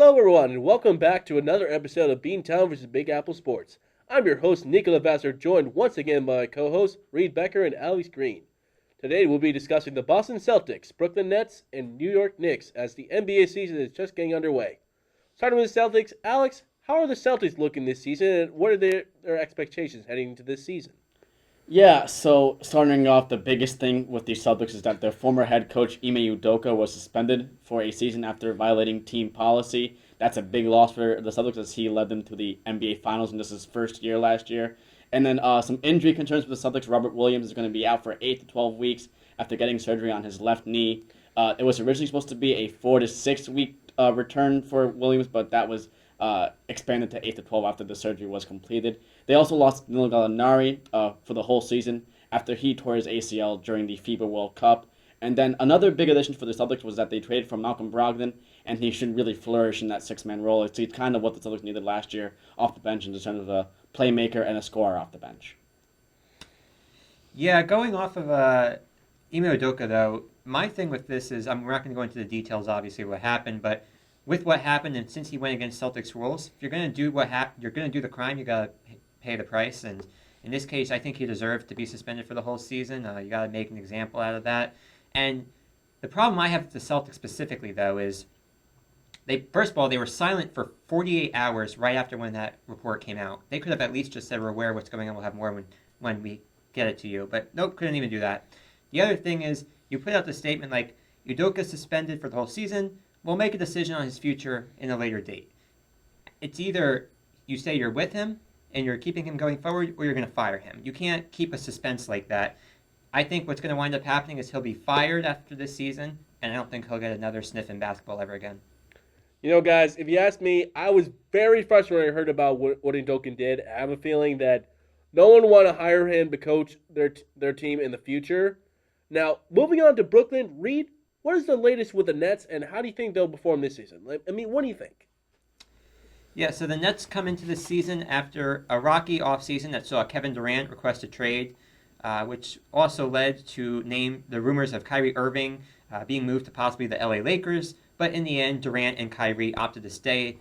Hello, everyone, and welcome back to another episode of Beantown vs. Big Apple Sports. I'm your host, Nico Levasseur, joined once again by my co-hosts, Reed Becker and Alex Green. Today, we'll be discussing the Boston Celtics, Brooklyn Nets, and New York Knicks as the NBA season is just getting underway. Starting with the Celtics, Alex, how are the Celtics looking this season, and what are their expectations heading into this season? Yeah, so starting off, the biggest thing with the Celtics is that their former head coach Ime Udoka was suspended for a season after violating team policy. That's a big loss for the Celtics as he led them to the NBA Finals, and this is his first year last year. And then some injury concerns for the Celtics. Robert Williams is going to be out for 8 to 12 weeks after getting surgery on his left knee. It was originally supposed to be a 4 to 6 week return for Williams, but that was expanded to 8 to 12 after the surgery was completed. They also lost Danilo Gallinari for the whole season after he tore his ACL during the FIBA World Cup. And then another big addition for the Celtics was that they traded for Malcolm Brogdon, and he should really flourish in that six-man role. It's kind of what the Celtics needed last year off the bench in terms of a playmaker and a scorer off the bench. Yeah, going off of Ime Udoka, though, my thing with this is, we're not going to go into the details, obviously, of what happened, but with what happened, and since he went against Celtics rules, if you're going to do you're going to do the crime, you got to pay the price. And in this case, I think he deserved to be suspended for the whole season. You got to make an example out of that. And the problem I have with the Celtics specifically, though, is first of all, they were silent for 48 hours right after when that report came out. They could have at least just said, we're aware of what's going on, we'll have more when we get it to you. But nope, couldn't even do that. The other thing is, you put out the statement like, Udoka suspended for the whole season, we'll make a decision on his future in a later date. It's either you say you're with him and you're keeping him going forward, or you're going to fire him. You can't keep a suspense like that. I think what's going to wind up happening is he'll be fired after this season, and I don't think he'll get another sniff in basketball ever again. You know, guys, if you ask me, I was very frustrated when I heard about what Udoka did. I have a feeling that no one want to hire him to coach their team in the future. Now, moving on to Brooklyn, Reed, what is the latest with the Nets, and how do you think they'll perform this season? I mean, what do you think? Yeah, so the Nets come into this season after a rocky offseason that saw Kevin Durant request a trade, which also led to the rumors of Kyrie Irving being moved to possibly the LA Lakers. But in the end, Durant and Kyrie opted to stay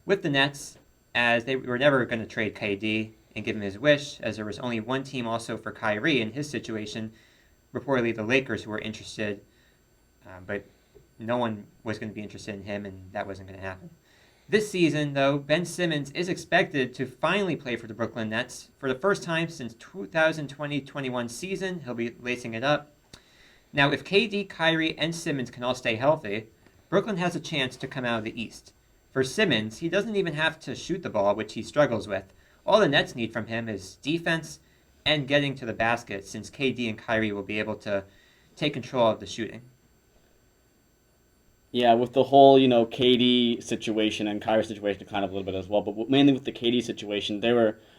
with the Nets as they were never going to trade KD and give him his wish, as there was only one team also for Kyrie in his situation, reportedly the Lakers, who were interested, but no one was going to be interested in him, and that wasn't going to happen. This season, though, Ben Simmons is expected to finally play for the Brooklyn Nets for the first time since 2020-21 season. He'll be lacing it up. Now, if KD, Kyrie, and Simmons can all stay healthy, Brooklyn has a chance to come out of the East. For Simmons, he doesn't even have to shoot the ball, which he struggles with. All the Nets need from him is defense and getting to the basket, since KD and Kyrie will be able to take control of the shooting. Yeah, with the whole, KD situation and Kyrie situation kind of a little bit as well, but mainly with the KD situation,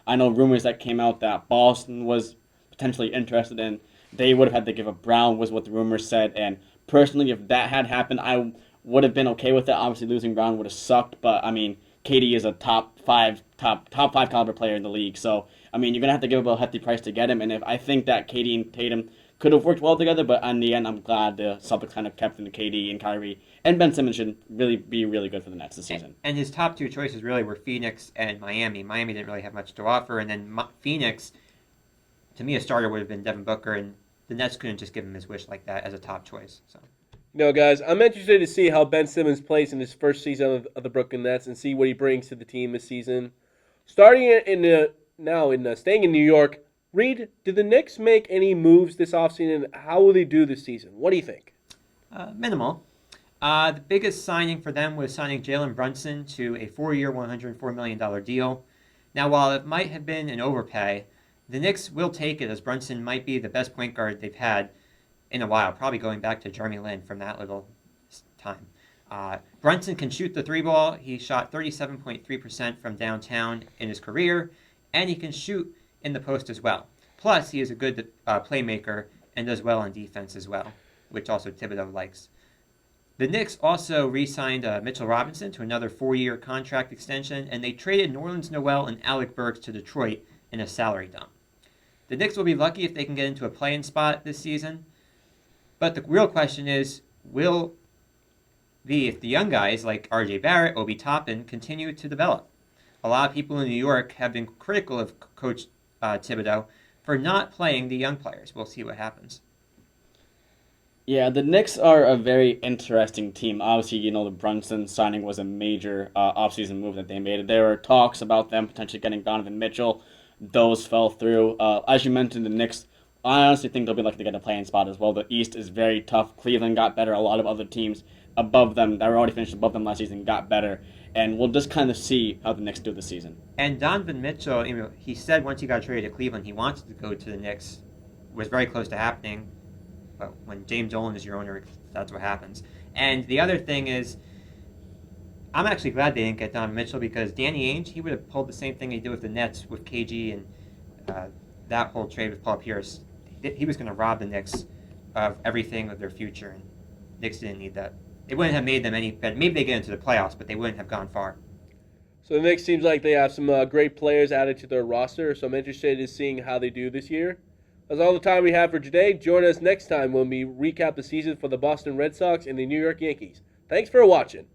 I know rumors that came out that Boston was potentially interested in. They would have had to give up Brown, was what the rumors said, and personally, if that had happened, I would have been okay with it. Obviously, losing Brown would have sucked, but, KD is a top five caliber player in the league, so, you're going to have to give up a hefty price to get him, and I think that KD and Tatum could have worked well together, but in the end, I'm glad the Celtics kind of kept in the KD and Kyrie. And Ben Simmons should really be really good for the Nets this season. And his top two choices really were Phoenix and Miami. Miami didn't really have much to offer, and then Phoenix, to me, a starter would have been Devin Booker, and the Nets couldn't just give him his wish like that as a top choice. So, Guys, I'm interested to see how Ben Simmons plays in his first season of the Brooklyn Nets and see what he brings to the team this season. Staying in New York, Reed, did the Knicks make any moves this offseason? How will they do this season? What do you think? Minimal. The biggest signing for them was signing Jalen Brunson to a 4-year, $104 million deal. Now, while it might have been an overpay, the Knicks will take it, as Brunson might be the best point guard they've had in a while, probably going back to Jeremy Lin from that little time. Brunson can shoot the three ball. He shot 37.3% from downtown in his career, and he can shoot in the post as well. Plus, he is a good playmaker and does well on defense as well, which also Thibodeau likes. The Knicks also re-signed Mitchell Robinson to another 4-year contract extension, and they traded Nerlens Noel and Alec Burks to Detroit in a salary dump. The Knicks will be lucky if they can get into a play-in spot this season, but the real question is, will B, if the young guys like R.J. Barrett, Obi Toppin continue to develop. A lot of people in New York have been critical of Coach Thibodeau for not playing the young players. We'll see what happens. Yeah, the Knicks are a very interesting team. Obviously, the Brunson signing was a major offseason move that they made. There were talks about them potentially getting Donovan Mitchell. Those fell through. As you mentioned, the Knicks, I honestly think they'll be lucky to get a playing spot as well. The East is very tough. Cleveland got better. A lot of other teams above them that were already finished above them last season got better. And we'll just kind of see how the Knicks do this season. And Donovan Mitchell, he said once he got traded to Cleveland, he wanted to go to the Knicks. It was very close to happening. But when James Dolan is your owner, that's what happens. And the other thing is, I'm actually glad they didn't get Donovan Mitchell because Danny Ainge, he would have pulled the same thing he did with the Nets with KG and that whole trade with Paul Pierce. He was going to rob the Knicks of everything of their future, and Knicks didn't need that. It wouldn't have made them any better. Maybe they get into the playoffs, but they wouldn't have gone far. So the Knicks seems like they have some great players added to their roster, so I'm interested in seeing how they do this year. That's all the time we have for today. Join us next time when we recap the season for the Boston Red Sox and the New York Yankees. Thanks for watching.